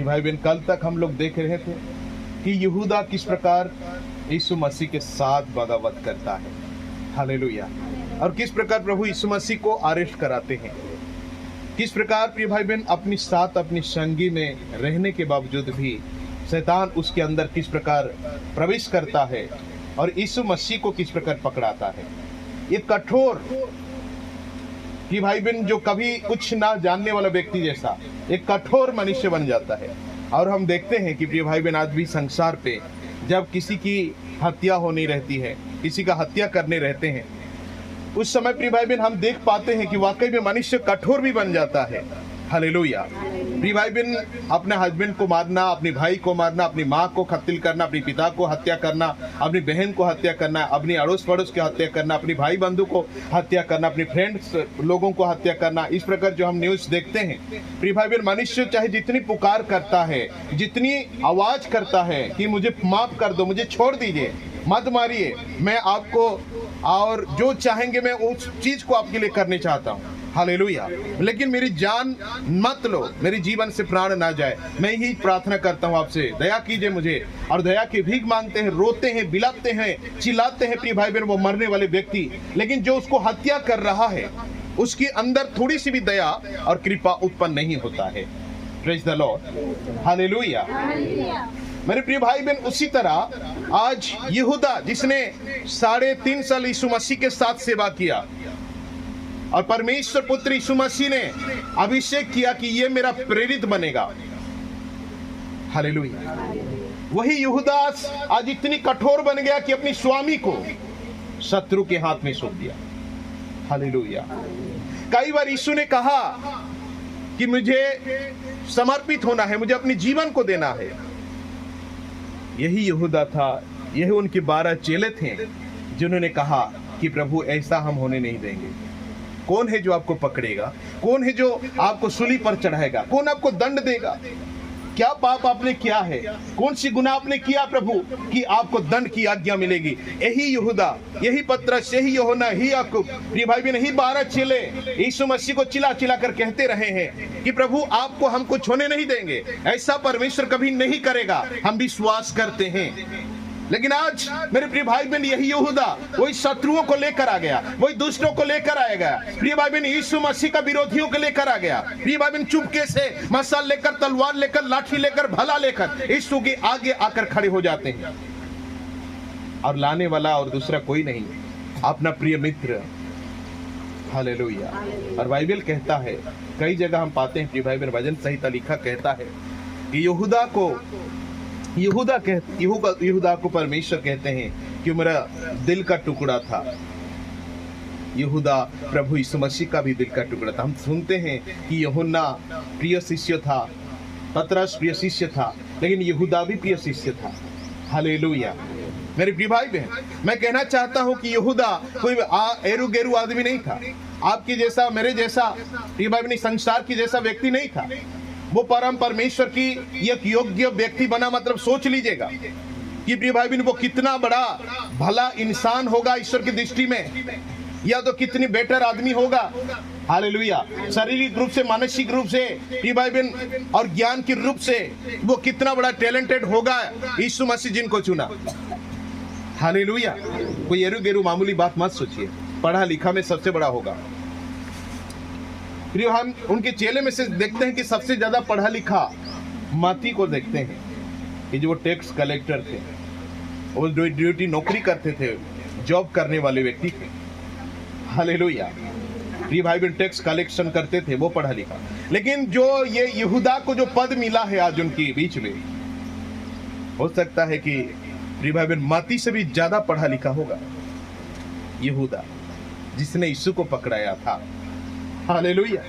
भाई बहन, कल तक हम लोग देख रहे थे कि यहूदा किस प्रकार यीशु मसीह के साथ बगावत करता है। हालेलुया। और किस प्रकार प्रभु यीशु मसीह को अरेस्ट कराते हैं। किस प्रकार प्रिय भाई बहन अपनी साथ अपनी संगी में रहने के बावजूद भी शैतान उसके अंदर किस प्रकार प्रवेश करता है और यीशु मसीह को किस प्रकार पकड़ाता है। ये कठोर कि भाई बहन जो कभी कुछ ना जानने वाला व्यक्ति जैसा एक कठोर मनुष्य बन जाता है। और हम देखते हैं कि प्रिय भाई बहन आज भी संसार पे जब किसी की हत्या होनी रहती है, किसी का हत्या करने रहते हैं, उस समय प्रिय भाई बहन हम देख पाते हैं कि वाकई में मनुष्य कठोर भी बन जाता है। हालेलुया। प्रिय भाई बहन, अपने हस्बैंड को मारना, अपने भाई को मारना, अपनी माँ को कत्ल करना, अपने पिता को हत्या करना, अपनी बहन को हत्या करना, अपनी अड़ोस पड़ोस की हत्या करना, अपनी भाई बंधु को हत्या करना, अपने फ्रेंड्स लोगों को हत्या करना, इस प्रकार जो हम न्यूज़ देखते हैं। प्रिय भाई बहन, मनुष्य चाहे जितनी पुकार करता है, जितनी आवाज करता है कि मुझे माफ कर दो, मुझे छोड़ दीजिए, मत मारिए, मैं आपको और जो चाहेंगे मैं उस चीज को आपके लिए करने चाहता हूँ। हालेलुया। लेकिन मेरी जान मत लो, मेरे जीवन से प्राण ना जाए। मैं यही प्रार्थना करता हूँ आपसे, दया कीजिए मुझे। और दया की भीख मांगते हैं, रोते हैं, बिलाते हैं, चिल्लाते हैं प्रिय भाई बहन वो मरने वाले व्यक्ति। लेकिन जो उसको हत्या कर रहा है उसके अंदर थोड़ी सी भी दया और कृपा उत्पन्न नहीं होता है। Praise the Lord. हालेलुया। मेरे प्रिय भाई बहन, उसी तरह आज यहूदा जिसने 3.5 साल यीशु मसीह के साथ सेवा किया और परमेश्वर पुत्र यीशु मसीह ने अभिषेक किया कि ये मेरा प्रेरित बनेगा। हालेलुया। वही यहूदा आज इतनी कठोर बन गया कि अपनी स्वामी को शत्रु के हाथ में सौंप दिया। हालेलुया। कई बार यीशु ने कहा कि मुझे समर्पित होना है, मुझे अपने जीवन को देना है। यही यहूदा था, यही उनके 12 चेले थे जिन्होंने कहा कि प्रभु ऐसा हम होने नहीं देंगे। कौन है जो आपको पकड़ेगा? कौन है जो आपको सूली पर चढ़ाएगा? कौन आपको दंड देगा? क्या पाप आपने किया है? कौन सी गुनाह आपने किया प्रभु कि आपको दंड की आज्ञा मिलेगी? यही यहूदा, यही पतरस, यही यूहन्ना, यही याकूब, प्रिय भाई बहन, यही 12 चेले यीशु मसीह को चिल्ला चिल्ला कर कहते रहे हैं कि प्रभु आपको हम कुछ होने नहीं देंगे, ऐसा परमेश्वर कभी नहीं करेगा, हम विश्वास करते हैं। लेकिन आज मेरे प्रिय भाई बहन, यही यहूदा वही शत्रुओं को लेकर आ गया, वही दुष्टों को लेकर आया गया। प्रिय भाई बहन, यीशु मसीह का विरोधियों को लेकर आ गया। प्रिय भाई बहन, चुपके से मशाल लेकर, तलवार लेकर, लाठी लेकर, भला लेकर यीशु के आगे आकर खड़े हो जाते हैं। और लाने वाला और दूसरा कोई नहीं, अपना प्रिय मित्र। हालेलुया। और बाइबल कहता है, कई जगह हम पाते हैं प्रिय भाई बहन, भजन संहिता लिखा कहता है कि यहूदा को परमेश्वर कहते हैं कि मेरा दिल का टुकड़ा था। यहूदा प्रभु यीशु मसीह का भी दिल का टुकड़ा था। हम सुनते हैं कि यूहन्ना प्रिय शिष्य था, पतरस प्रिय शिष्य था, लेकिन यहूदा भी प्रिय शिष्य था। हालेलुया। मेरे प्रिय भाई बहन, मैं कहना चाहता हूं कि यहूदा कोई एरू गेरू आदमी नहीं था, आपकी जैसा, मेरे जैसा, प्रिय भाई बहन, संसार की जैसा व्यक्ति नहीं था। वो परम परमेश्वर की एक योग्य व्यक्ति बना। मतलब सोच लीजिएगा कि प्रिय भाई बहन, वो कितना बड़ा भला इंसान होगा ईश्वर की दृष्टि में, या तो कितनी बेटर आदमी होगा। हालेलुया। शारीरिक रूप से, मानसिक रूप से, प्रिय भाई बहन, और ज्ञान के रूप से वो कितना बड़ा टैलेंटेड होगा यीशु मसीह जिनको चुना। हालेलुया। कोई एरू गेरू मामूली बात मत सोचिए, पढ़ा लिखा में सबसे बड़ा होगा। प्रिय, हम उनके चेले में से देखते हैं कि सबसे ज्यादा पढ़ा लिखा मत्ती को देखते हैं कि जो टैक्स कलेक्टर थे, वो ड्यूटी नौकरी करते थे, जॉब करने वाले व्यक्ति थे। हालेलुया। प्रिय भाई बहन, टैक्स कलेक्शन करते थे, वो पढ़ा लिखा। लेकिन जो ये यहूदा को जो पद मिला है आज उनके बीच में, हो सकता है कि प्रिय भाई बहन मत्ती से भी ज्यादा पढ़ा लिखा होगा यहूदा, जिसने यीशु को पकड़ाया था। हालेलुया।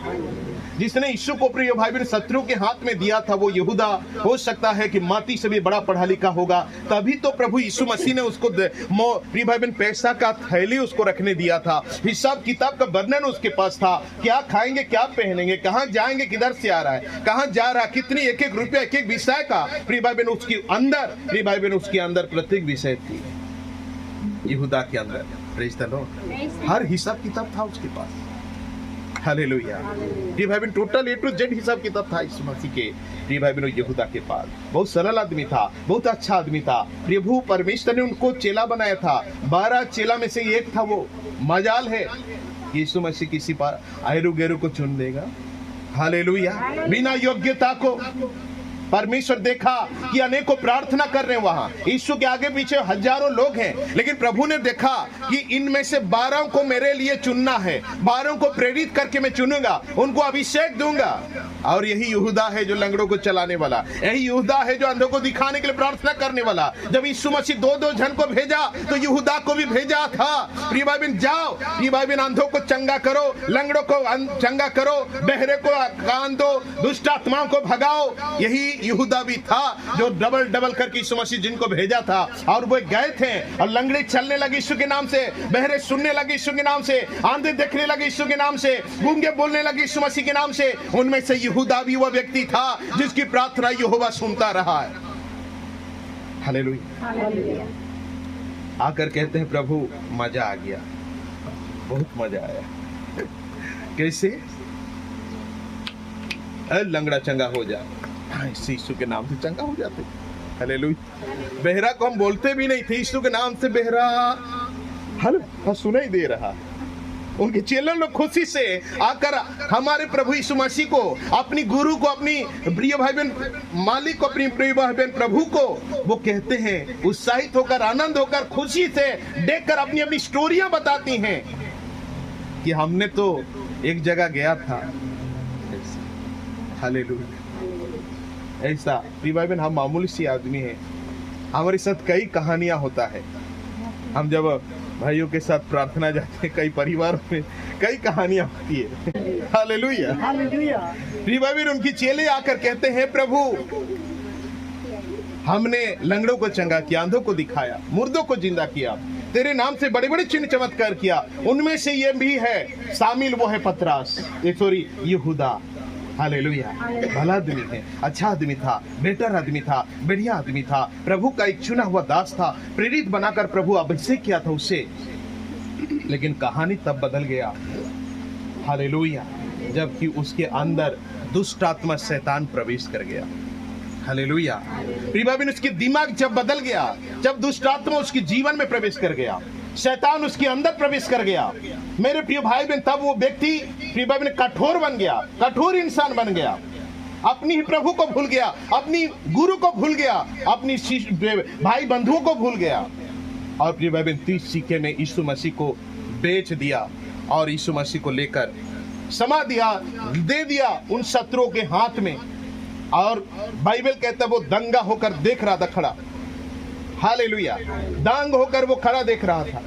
जिसने यीशु को प्रिय भाई बहन शत्रु के हाथ में दिया था, वो यहूदा हो सकता है कि मत्ती से भी बड़ा पढ़ा लिखा होगा। तभी तो प्रभु यीशु मसीह ने उसको प्रिय भाई बहन पैसा का थैली उसको रखने दिया था, हिसाब किताब का वर्णन उसके पास था, क्या खाएंगे, क्या पहनेंगे, कहाँ जाएंगे, किधर से आ रहा है, कहाँ जा रहा है, कितनी एक एक रुपया, एक एक विषय का प्रिय भाई बहन उसके अंदर, प्रिय भाई बहन उसके अंदर प्रत्येक विषय थी यहूदा के अंदर। Praise the Lord. हर हिसाब किताब था उसके पास। हालेलुया। प्रिय भाई बहन, टोटल ए टू जेड हिसाब किताब था यीशु मसीह के। प्रिय भाई बहन, यहूदा के पास बहुत सरल आदमी था, बहुत अच्छा आदमी था। प्रभु परमेश्वर ने उनको चेला बनाया था। 12 चेला में से एक था वो। मजाल है यीशु मसीह किसी पर आयरु गेरू को चुन देगा। हालेलुया। बिना योग्यता को परमेश्वर देखा कि अनेकों प्रार्थना कर रहे हैं, वहां यीशु के आगे पीछे हजारों लोग हैं, लेकिन प्रभु ने देखा कि इनमें से 12 को मेरे लिए चुनना है, 12 को प्रेरित करके मैं चुनूंगा, उनको अभिषेक दूंगा। और यही यहूदा है जो लंगड़ों को चलाने वाला, यही यहूदा है जो अंधों को दिखाने के लिए प्रार्थना करने वाला। जब यीशु मसीह 2-2 जन को भेजा तो यहूदा को भी भेजा था। प्रिय भाई बहन, जाओ प्रिय भाई बहन, अंधों को चंगा करो, लंगड़ों को चंगा करो, बहरे को कान दो, दुष्ट आत्माओं को भगाओ। यही यहूदा भी था जो डबल करके यीशु मसीह जिनको भेजा था। और वो गए थे और लंगड़े चलने लगे यीशु के नाम से, बहरे सुनने लगे यीशु के नाम से, आंधे देखने लगे यीशु के नाम से, गूंगे बोलने लगे यीशु मसीह के नाम से। उनमें से यहूदा भी वह व्यक्ति था जिसकी प्रार्थना यहोवा सुनता रहा है। हालेलुया। आकर कहते हैं प्रभु मजा आ गया, बहुत मजा आया। कैसे? लंगड़ा चंगा हो जा, यीशु के नाम से चंगा हो जाते। हालेलुया। बहरा को हम बोलते भी नहीं थे, यीशु के नाम से बहरा हल सुनाई दे रहा। उनके चेले लोग खुशी से आकर हमारे प्रभु यीशु मसीह को, अपनी गुरु को, अपनी प्रिय भाई बहन मालिक को, अपनी प्रिय भाई बहन प्रभु को वो कहते हैं, उत्साहित होकर, आनंद होकर, खुशी से देखकर अपनी अपनी स्टोरियां बताती हैं कि हमने तो एक जगह गया था। हालेलुया। ऐसा प्रिय भाई बहन, हम मामूली सी आदमी हैं, हमारे साथ कई कहानियां होता है। हम जब भाइयों के साथ प्रार्थना जाते हैं, कई परिवारों में कई कहानियां होती है। हालेलुया। प्रिय भाई बहन, उनकी चेले आकर कहते हैं प्रभु हमने लंगड़ों को चंगा किया, अंधों को दिखाया, मुर्दों को जिंदा किया, तेरे नाम से बड़े बड़े चिन्ह चमत्कार किया। उनमें से ये भी है शामिल, वो है पतरस, यहूदा। हालेलुया। भला आदमी है, अच्छा आदमी था, बेटर आदमी था, बढ़िया आदमी था, प्रभु का एक चुना हुआ दास था, प्रेरित बनाकर प्रभु अभिषेक किया था उसे। लेकिन कहानी तब बदल गया। हालेलुया। जबकि उसके अंदर दुष्ट आत्मा शैतान प्रवेश कर गया। हालेलुया। प्रिय भाई बहन, उसकी दिमाग जब बदल गया, जब दुष्ट आत्मा उसके जीवन में प्रवेश कर गया, शैतान उसके अंदर प्रवेश कर गया, मेरे प्रिय भाई बहन, तब वो व्यक्ति प्रिय भाई बहन कठोर बन गया, कठोर इंसान बन गया, अपनी ही प्रभु को भूल गया, अपनी गुरु को भूल गया, अपनी भाई बंधुओं को भूल गया। और प्रिय भाई बहन, 30 सिक्के ने यीशु मसीह को बेच दिया और यीशु मसीह को लेकर समा दिया, दे दिया उन शत्रुओं के हाथ में। और बाइबल कहता है वो दंगा होकर देख रहा था खड़ा। हालेलुया। दांग होकर वो खड़ा देख रहा था।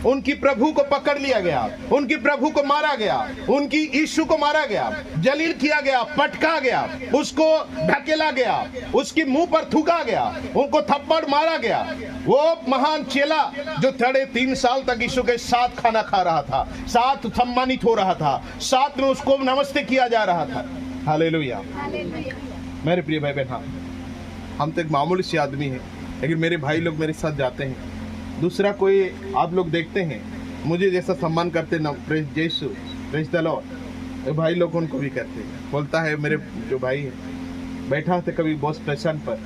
उनकी प्रभु को पकड़ लिया गया, उनकी प्रभु को मारा गया, उनकी यीशु को मारा गया, जलील किया गया, पटका गया, उसको ढकेला गया, उसके मुंह पर थूका गया, उनको थप्पड़ मारा गया। वो महान चेला जो 3.5 साल तक यीशु के साथ खाना खा रहा था, साथ सम्मानित हो रहा था, साथ में उसको नमस्ते किया जा रहा था। हालेलुया। मेरे प्रिय भाई बहन, हम तो एक मामूली सी आदमी है, लेकिन मेरे भाई लोग मेरे साथ जाते हैं। दूसरा कोई आप लोग देखते हैं मुझे जैसा सम्मान करते ना, प्रेज़ द लॉर्ड, भाई लोग उनको भी करते हैं। बोलता है मेरे जो भाई है, बैठा होते कभी बॉस स्टेशन पर,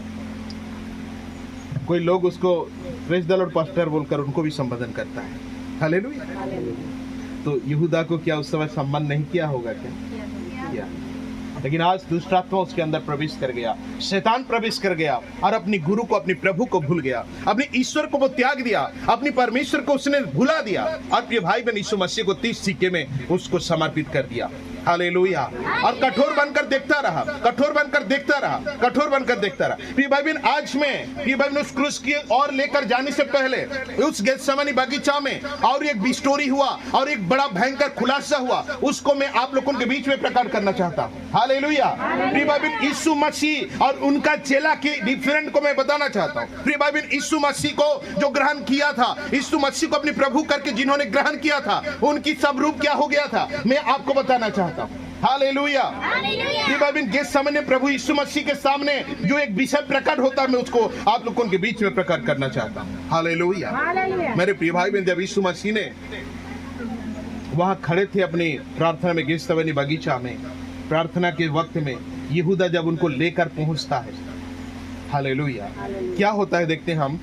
कोई लोग उसको प्रेज़ द लॉर्ड पास्टर बोलकर उनको भी संबोधन करता है। हालेलुया। तो यहूदा को क्या उस समय सम्मान नहीं किया होगा? क्या? लेकिन आज दुष्ट आत्मा उसके अंदर प्रवेश कर गया, शैतान प्रवेश कर गया और अपनी गुरु को, अपनी प्रभु को भूल गया, अपने ईश्वर को वो त्याग दिया, अपनी परमेश्वर को उसने भुला दिया और प्रिय भाई बहन यीशु मसीह को 30 सिक्के में उसको समर्पित कर दिया। हालेलुया। और कठोर बनकर देखता रहा, कठोर बनकर देखता रहा, कठोर बनकर देखता रहा। प्रिय भाई बहन, आज में प्रिय भाई बहन उस क्रूस की ओर लेकर जाने से पहले उस गेत्सेमनी बगीचा में और एक स्टोरी हुआ और एक बड़ा भयंकर खुलासा हुआ, उसको मैं आप लोगों के बीच में प्रकट करना चाहता हूँ। हालेलुया। प्रिय भाई बहन, यीशु मसीह और उनका चेला के डिफरेंट को मैं बताना चाहता हूँ। प्रिय भाई बहन, यीशु मसीह को जो ग्रहण किया था, यीशु मसीह को अपने प्रभु करके जिन्होंने ग्रहण किया था, उनकी सब रूप क्या हो गया था, मैं आपको बताना चाहता हूँ। हालेलुया। प्रिय भाई बहन, गेत्सेमनी प्रभु यीशु मसीह के सामने जो एक विषय प्रकट होता है, मैं उसको आप लोगों के बीच में प्रकट करना चाहता हूँ। हालेलुया। मेरे प्रिय भाई बहन, जब यीशु मसीह ने वहां खड़े थे अपने प्रार्थना में गिस्तवनी बगीचा में, प्रार्थना के वक्त में यहूदा जब उनको लेकर पहुंचता है, हालेलुया, क्या होता है देखते हैं हम।